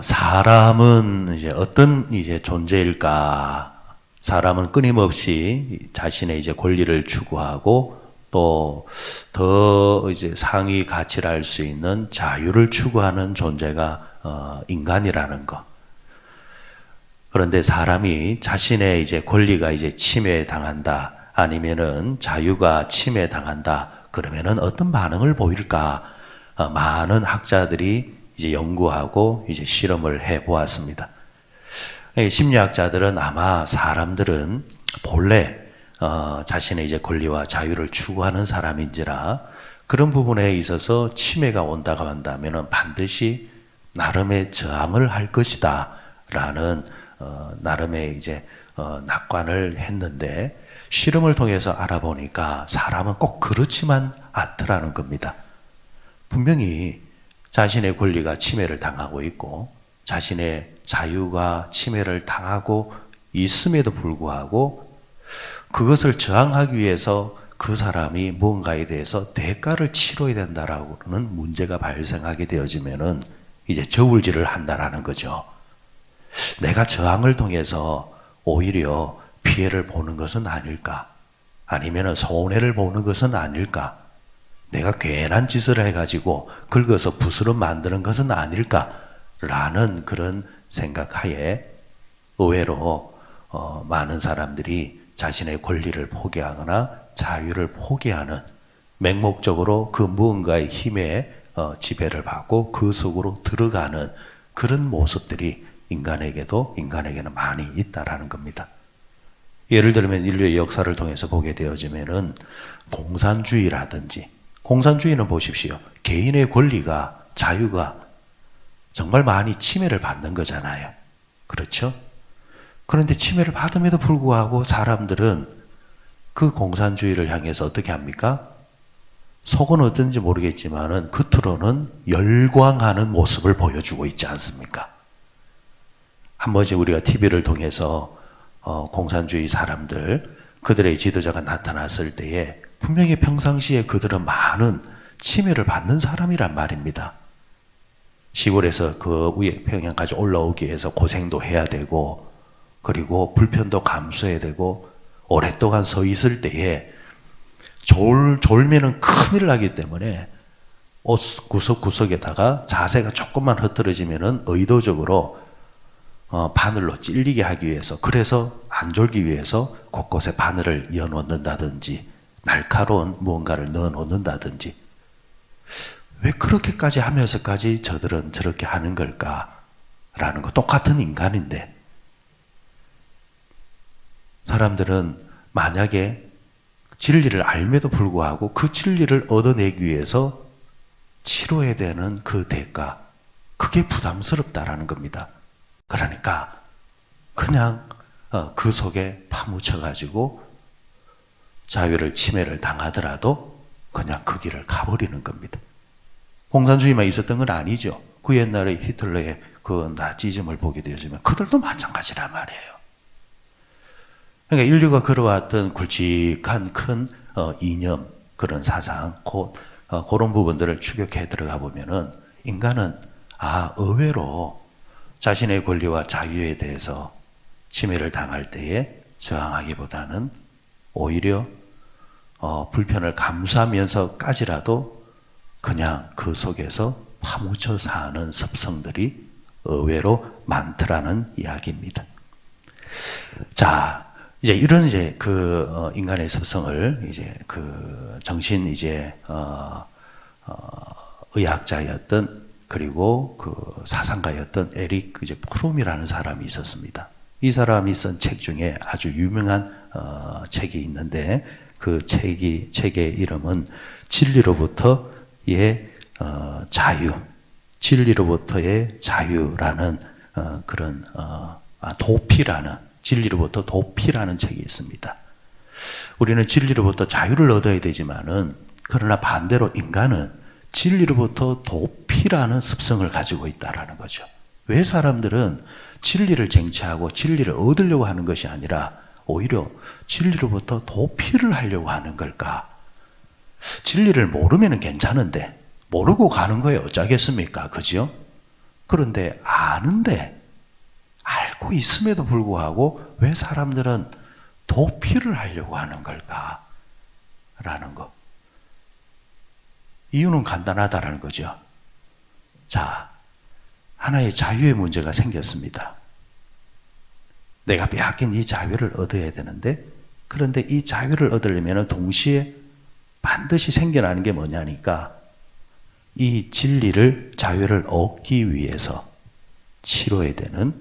사람은 이제 어떤 이제 존재일까? 사람은 끊임없이 자신의 이제 권리를 추구하고 또 더 이제 상위 가치를 알 수 있는 자유를 추구하는 존재가 인간이라는 것. 그런데 사람이 자신의 이제 권리가 이제 침해당한다, 아니면은 자유가 침해당한다, 그러면은 어떤 반응을 보일까? 많은 학자들이 이제 연구하고 이제 실험을 해 보았습니다. 심리학자들은 아마 사람들은 본래 자신의 이제 권리와 자유를 추구하는 사람인지라 그런 부분에 있어서 침해가 온다고 한다면은 반드시 나름의 저항을 할 것이다라는 나름의 이제 낙관을 했는데, 실험을 통해서 알아보니까 사람은 꼭 그렇지만 않더라는 겁니다. 분명히 자신의 권리가 침해를 당하고 있고 자신의 자유가 침해를 당하고 있음에도 불구하고 그것을 저항하기 위해서 그 사람이 무언가에 대해서 대가를 치러야 된다라고는 문제가 발생하게 되어지면은 이제 저울질을 한다라는 거죠. 내가 저항을 통해서 오히려 피해를 보는 것은 아닐까? 아니면 손해를 보는 것은 아닐까? 내가 괜한 짓을 해가지고 긁어서 붓으로 만드는 것은 아닐까? 라는 그런 생각하에 의외로 많은 사람들이 자신의 권리를 포기하거나 자유를 포기하는, 맹목적으로 그 무언가의 힘에 지배를 받고 그 속으로 들어가는 그런 모습들이 인간에게는 많이 있다라는 겁니다. 예를 들면 인류의 역사를 통해서 보게 되어지면은 공산주의는 보십시오. 개인의 권리가, 자유가 정말 많이 침해를 받는 거잖아요. 그렇죠? 그런데 침해를 받음에도 불구하고 사람들은 그 공산주의를 향해서 어떻게 합니까? 속은 어떤지 모르겠지만은 겉으로는 열광하는 모습을 보여주고 있지 않습니까? 한 번씩 우리가 TV를 통해서 공산주의 사람들, 그들의 지도자가 나타났을 때에 분명히 평상시에 그들은 많은 침해를 받는 사람이란 말입니다. 시골에서 그 위에 평양까지 올라오기 위해서 고생도 해야 되고, 그리고 불편도 감수해야 되고, 오랫동안 서 있을 때에 졸면은 큰일 나기 때문에 옷 구석구석에다가 자세가 조금만 흐트러지면은 의도적으로 바늘로 찔리게 하기 위해서, 그래서 안 졸기 위해서 곳곳에 바늘을 이어 놓는다든지 날카로운 무언가를 넣어 놓는다든지, 왜 그렇게까지 하면서까지 저들은 저렇게 하는 걸까라는 거. 똑같은 인간인데 사람들은 만약에 진리를 알면도 불구하고 그 진리를 얻어내기 위해서 치러야 되는 그 대가, 그게 부담스럽다라는 겁니다. 그러니까 그냥 그 속에 파묻혀가지고 자유를 침해를 당하더라도 그냥 그 길을 가버리는 겁니다. 공산주의만 있었던 건 아니죠. 그 옛날에 히틀러의 그 나치즘을 보게 되어지면 그들도 마찬가지란 말이에요. 그러니까 인류가 걸어왔던 굵직한 큰 이념, 그런 사상, 그런 부분들을 추격해 들어가 보면은 인간은 의외로 자신의 권리와 자유에 대해서 침해를 당할 때에 저항하기보다는 오히려 불편을 감수하면서까지라도 그냥 그 속에서 파묻혀 사는 습성들이 의외로 많더라는 이야기입니다. 자, 이제 이런 인간의 습성을 정신 의학자였던, 그리고 그 사상가였던 에릭 프롬이라는 사람이 있었습니다. 이 사람이 쓴 책 중에 아주 유명한 책이 있는데, 그 책의 이름은 진리로부터의 자유, 진리로부터의 자유라는 진리로부터 도피라는 책이 있습니다. 우리는 진리로부터 자유를 얻어야 되지만은, 그러나 반대로 인간은 진리로부터 도피라는 습성을 가지고 있다라는 거죠. 왜 사람들은 진리를 쟁취하고 진리를 얻으려고 하는 것이 아니라 오히려 진리로부터 도피를 하려고 하는 걸까? 진리를 모르면 괜찮은데 모르고 가는 거에 어쩌겠습니까? 그죠? 그런데 아는데, 알고 있음에도 불구하고 왜 사람들은 도피를 하려고 하는 걸까? 라는 거. 이유는 간단하다라는 거죠. 자, 하나의 자유의 문제가 생겼습니다. 내가 빼앗긴 이 자유를 얻어야 되는데, 그런데 이 자유를 얻으려면 동시에 반드시 생겨나는 게 뭐냐니까, 이 진리를, 자유를 얻기 위해서 치러야 되는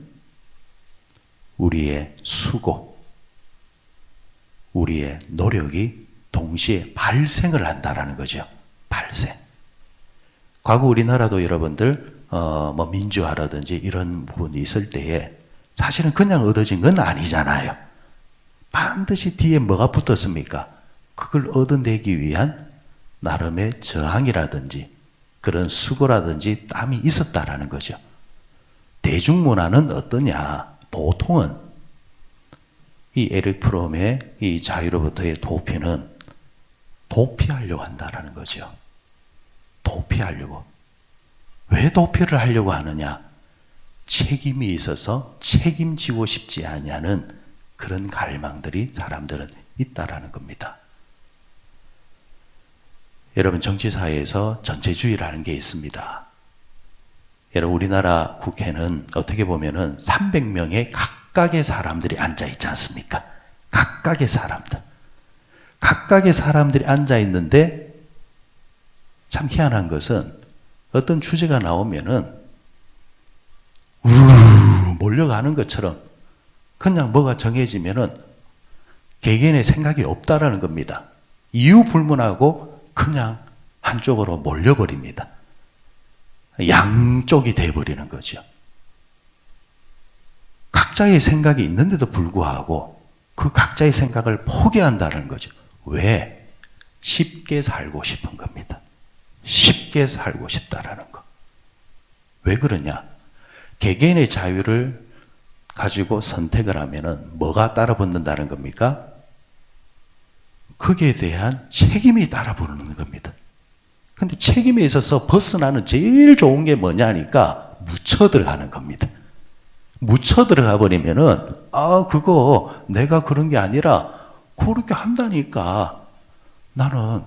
우리의 수고, 우리의 노력이 동시에 발생을 한다라는 거죠. 발생. 과거 우리나라도 여러분들 민주화라든지 이런 부분이 있을 때에 사실은 그냥 얻어진 건 아니잖아요. 반드시 뒤에 뭐가 붙었습니까? 그걸 얻어내기 위한 나름의 저항이라든지 그런 수고라든지 땀이 있었다라는 거죠. 대중문화는 어떠냐? 보통은 이 에릭 프롬의 이 자유로부터의 도피는 도피하려고 한다라는 거죠. 도피하려고. 왜 도피를 하려고 하느냐? 책임이 있어서 책임지고 싶지 않냐는 그런 갈망들이 사람들은 있다라는 겁니다. 여러분, 정치사회에서 전체주의라는 게 있습니다. 여러분, 우리나라 국회는 어떻게 보면은 300명의 각각의 사람들이 앉아 있지 않습니까? 각각의 사람들. 각각의 사람들이 앉아 있는데 참 희한한 것은 어떤 주제가 나오면은 우르르 몰려가는 것처럼 그냥 뭐가 정해지면은 개개인의 생각이 없다라는 겁니다. 이유 불문하고 그냥 한쪽으로 몰려버립니다. 양쪽이 돼버리는 거죠. 각자의 생각이 있는데도 불구하고 그 각자의 생각을 포기한다는 거죠. 왜? 쉽게 살고 싶은 겁니다. 쉽게 살고 싶다라는 거. 왜 그러냐? 개개인의 자유를 가지고 선택을 하면은 뭐가 따라붙는다는 겁니까? 거기에 대한 책임이 따라붙는 겁니다. 근데 책임에 있어서 벗어나는 제일 좋은 게 뭐냐니까 묻혀 들어가는 겁니다. 묻혀 들어가 버리면은 그거 내가 그런 게 아니라 그렇게 한다니까 나는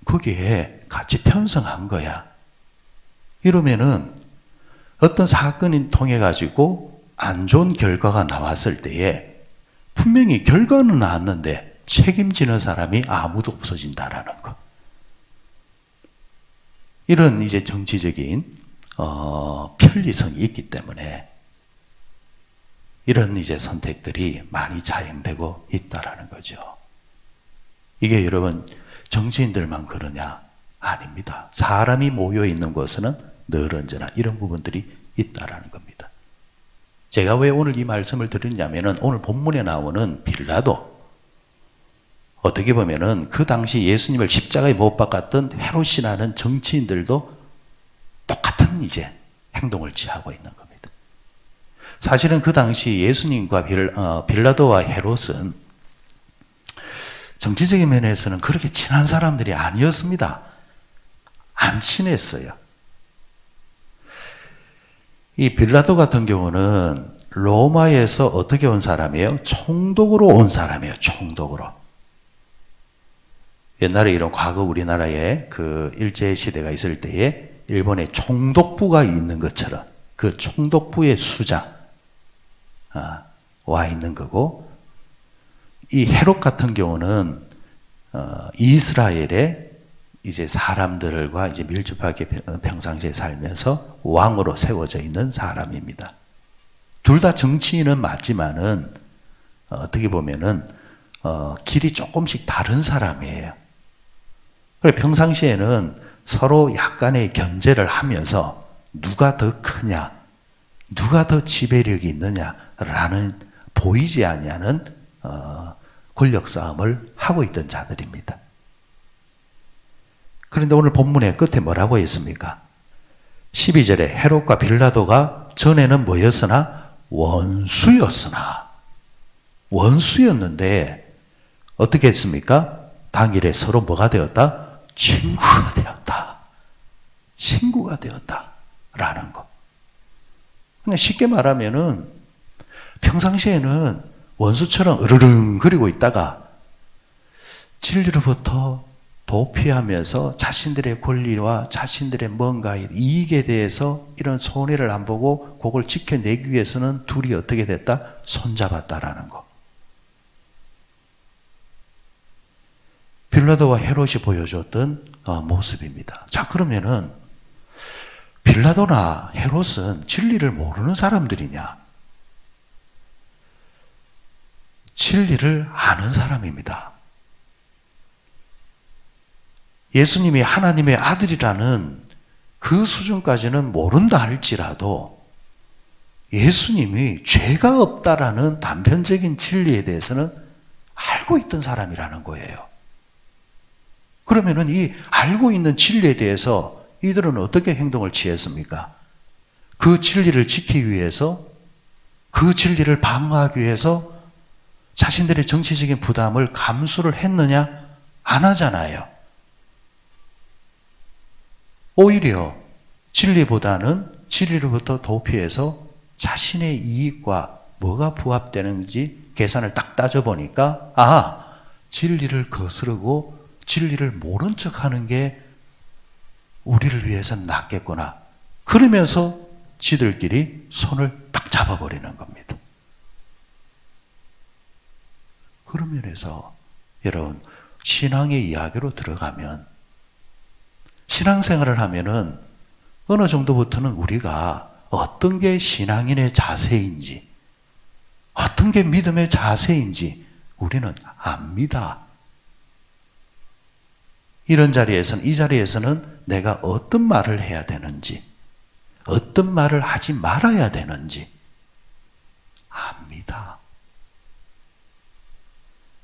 거기에 같이 편성한 거야. 이러면은 어떤 사건을 통해 가지고 안 좋은 결과가 나왔을 때에 분명히 결과는 나왔는데 책임지는 사람이 아무도 없어진다라는 거. 이런 이제 정치적인 편리성이 있기 때문에 이런 이제 선택들이 많이 자행되고 있다라는 거죠. 이게 여러분 정치인들만 그러냐? 아닙니다. 사람이 모여 있는 곳에는 늘 언제나 이런 부분들이 있다라는 겁니다. 제가 왜 오늘 이 말씀을 드리냐면은 오늘 본문에 나오는 빌라도 어떻게 보면은 그 당시 예수님을 십자가에 못 박았던 헤롯이라는 정치인들도 똑같은 이제 행동을 취하고 있는 겁니다. 사실은 그 당시 예수님과 빌라도와 헤롯은 정치적인 면에서는 그렇게 친한 사람들이 아니었습니다. 안 친했어요. 이 빌라도 같은 경우는 로마에서 어떻게 온 사람이에요? 총독으로 온 사람이에요. 총독으로. 옛날에 이런 과거 우리나라에 그 일제시대가 있을 때에 일본에 총독부가 있는 것처럼 그 총독부의 수장 와 있는 거고, 이 헤롯 같은 경우는 이스라엘의 이제 사람들과 이제 밀접하게 평상시에 살면서 왕으로 세워져 있는 사람입니다. 둘 다 정치인은 맞지만은 어떻게 보면은 길이 조금씩 다른 사람이에요. 그래 평상시에는 서로 약간의 견제를 하면서 누가 더 크냐, 누가 더 지배력이 있느냐라는 보이지 아니하는 권력 싸움을 하고 있던 자들입니다. 그런데 오늘 본문의 끝에 뭐라고 했습니까? 12절에 헤롯과 빌라도가 전에는 뭐였으나 원수였는데 어떻게 했습니까? 당일에 서로 뭐가 되었다? 친구가 되었다. 친구가 되었다. 라는 것. 그냥 쉽게 말하면은 평상시에는 원수처럼 으르릉거리고 있다가 진리로부터 도피하면서 자신들의 권리와 자신들의 뭔가의 이익에 대해서 이런 손해를 안 보고 그걸 지켜내기 위해서는 둘이 어떻게 됐다? 손잡았다라는 거. 빌라도와 헤롯이 보여줬던 모습입니다. 자, 그러면은 빌라도나 헤롯은 진리를 모르는 사람들이냐? 진리를 아는 사람입니다. 예수님이 하나님의 아들이라는 그 수준까지는 모른다 할지라도 예수님이 죄가 없다라는 단편적인 진리에 대해서는 알고 있던 사람이라는 거예요. 그러면은 이 알고 있는 진리에 대해서 이들은 어떻게 행동을 취했습니까? 그 진리를 지키기 위해서, 그 진리를 방어하기 위해서 자신들의 정치적인 부담을 감수를 했느냐? 안 하잖아요. 오히려 진리보다는 진리로부터 도피해서 자신의 이익과 뭐가 부합되는지 계산을 딱 따져보니까 진리를 거스르고 진리를 모른 척하는 게 우리를 위해서는 낫겠구나. 그러면서 지들끼리 손을 딱 잡아버리는 겁니다. 그런 면에서 여러분 신앙의 이야기로 들어가면 신앙생활을 하면은 어느 정도부터는 우리가 어떤 게 신앙인의 자세인지 어떤 게 믿음의 자세인지 우리는 압니다. 이 자리에서는 내가 어떤 말을 해야 되는지 어떤 말을 하지 말아야 되는지 압니다.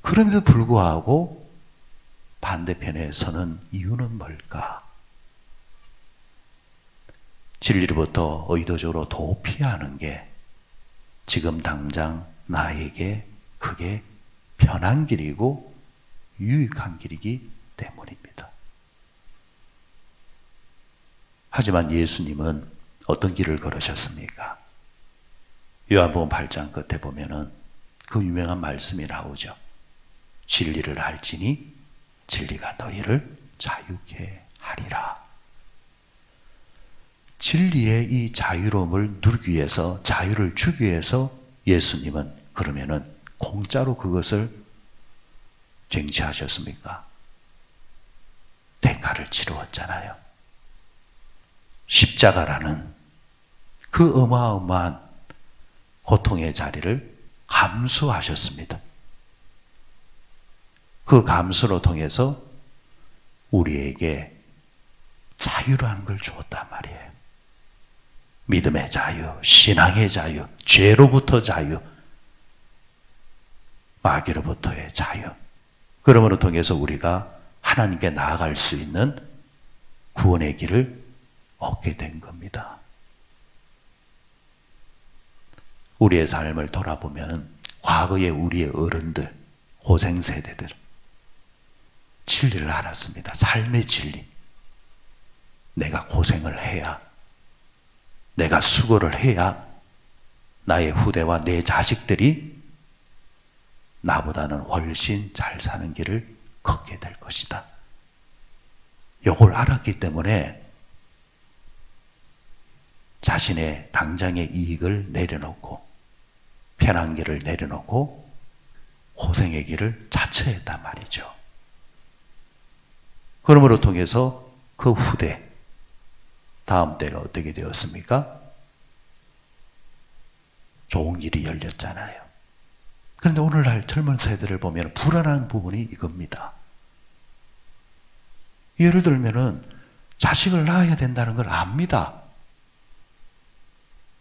그럼에도 불구하고 반대편에 서는 이유는 뭘까? 진리로부터 의도적으로 도피하는 게 지금 당장 나에게 그게 편한 길이고 유익한 길이기 때문입니다. 하지만 예수님은 어떤 길을 걸으셨습니까? 요한복음 8장 끝에 보면은 그 유명한 말씀이 나오죠. 진리를 알지니 진리가 너희를 자유케 하리라. 진리의 이 자유로움을 누리기 위해서, 자유를 주기 위해서 예수님은 그러면은 공짜로 그것을 쟁취하셨습니까? 대가를 치루었잖아요. 십자가라는 그 어마어마한 고통의 자리를 감수하셨습니다. 그 감수로 통해서 우리에게 자유라는 걸 주었단 말이에요. 믿음의 자유, 신앙의 자유, 죄로부터 자유, 마귀로부터의 자유. 그러므로 통해서 우리가 하나님께 나아갈 수 있는 구원의 길을 얻게 된 겁니다. 우리의 삶을 돌아보면 과거의 우리의 어른들, 고생세대들 진리를 알았습니다. 삶의 진리. 내가 고생을 해야, 내가 수고를 해야 나의 후대와 내 자식들이 나보다는 훨씬 잘 사는 길을 걷게 될 것이다. 이걸 알았기 때문에 자신의 당장의 이익을 내려놓고 편한 길을 내려놓고 고생의 길을 자처했단 말이죠. 그러므로 통해서 그 후대, 다음 때가 어떻게 되었습니까? 좋은 길이 열렸잖아요. 그런데 오늘날 젊은 세대를 보면 불안한 부분이 이겁니다. 예를 들면은 자식을 낳아야 된다는 걸 압니다.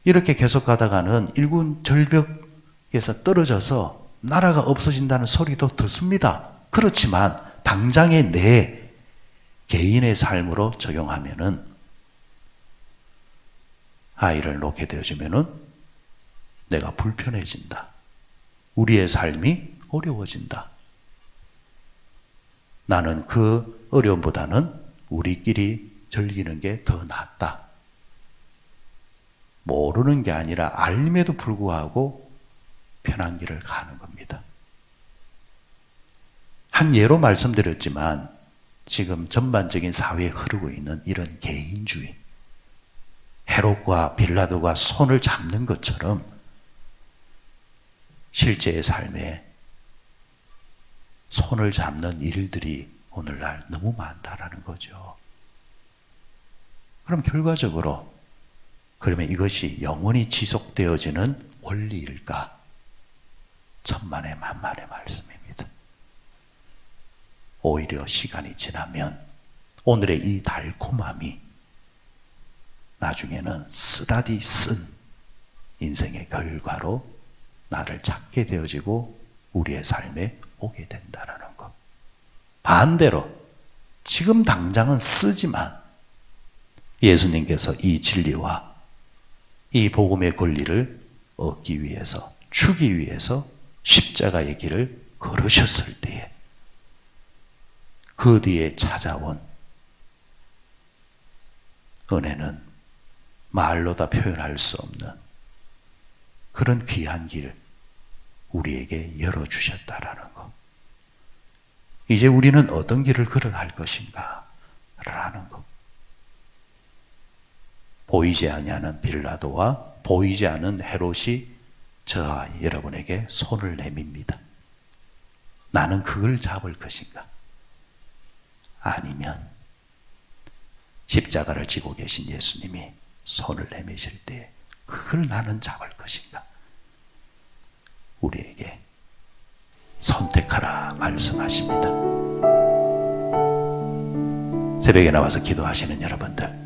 이렇게 계속 가다가는 일군 절벽에서 떨어져서 나라가 없어진다는 소리도 듣습니다. 그렇지만 당장의 내 개인의 삶으로 적용하면은 아이를 놓게 되어지면은 내가 불편해진다. 우리의 삶이 어려워진다. 나는 그 어려움보다는 우리끼리 즐기는 게 더 낫다. 모르는 게 아니라 알림에도 불구하고 편한 길을 가는 겁니다. 한 예로 말씀드렸지만 지금 전반적인 사회에 흐르고 있는 이런 개인주의, 헤롯과 빌라도가 손을 잡는 것처럼 실제의 삶에 손을 잡는 일들이 오늘날 너무 많다라는 거죠. 그럼 결과적으로 그러면 이것이 영원히 지속되어지는 원리일까? 천만의 만만의 말씀입니다. 오히려 시간이 지나면 오늘의 이 달콤함이 나중에는 쓰다디 쓴 인생의 결과로 나를 찾게 되어지고 우리의 삶에 오게 된다는 것. 반대로 지금 당장은 쓰지만 예수님께서 이 진리와 이 복음의 권리를 얻기 위해서, 주기 위해서 십자가의 길을 걸으셨을 때에 그 뒤에 찾아온 은혜는 말로 다 표현할 수 없는 그런 귀한 길 우리에게 열어주셨다라는 것. 이제 우리는 어떤 길을 걸어갈 것인가 라는 것. 보이지 아니하는 빌라도와 보이지 않는 헤롯이 저와 여러분에게 손을 내밉니다. 나는 그걸 잡을 것인가? 아니면 십자가를 지고 계신 예수님이 손을 내미실 때 그걸 나는 잡을 것인가? 우리에게 선택하라 말씀하십니다. 새벽에 나와서 기도하시는 여러분들,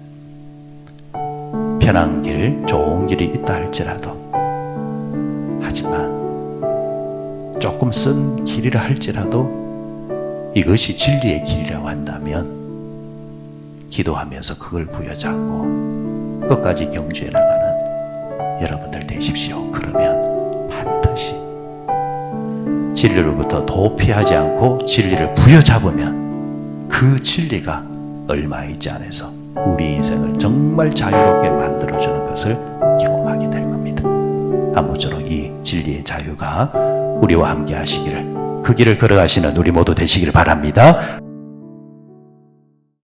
편한 길, 좋은 길이 있다 할지라도, 하지만 조금 쓴 길이라 할지라도 이것이 진리의 길이라고 한다면 기도하면서 그걸 부여잡고 끝까지 경주해 나가는 여러분들 되십시오. 그러면 반드시 진리로부터 도피하지 않고 진리를 부여잡으면 그 진리가 얼마 있지 않아서 우리 인생을 정말 자유롭게 만들어주는 것을 경험하게 될 겁니다. 아무쪼록 이 진리의 자유가 우리와 함께 하시기를, 그 길을 걸어가시는 우리 모두 되시기를 바랍니다.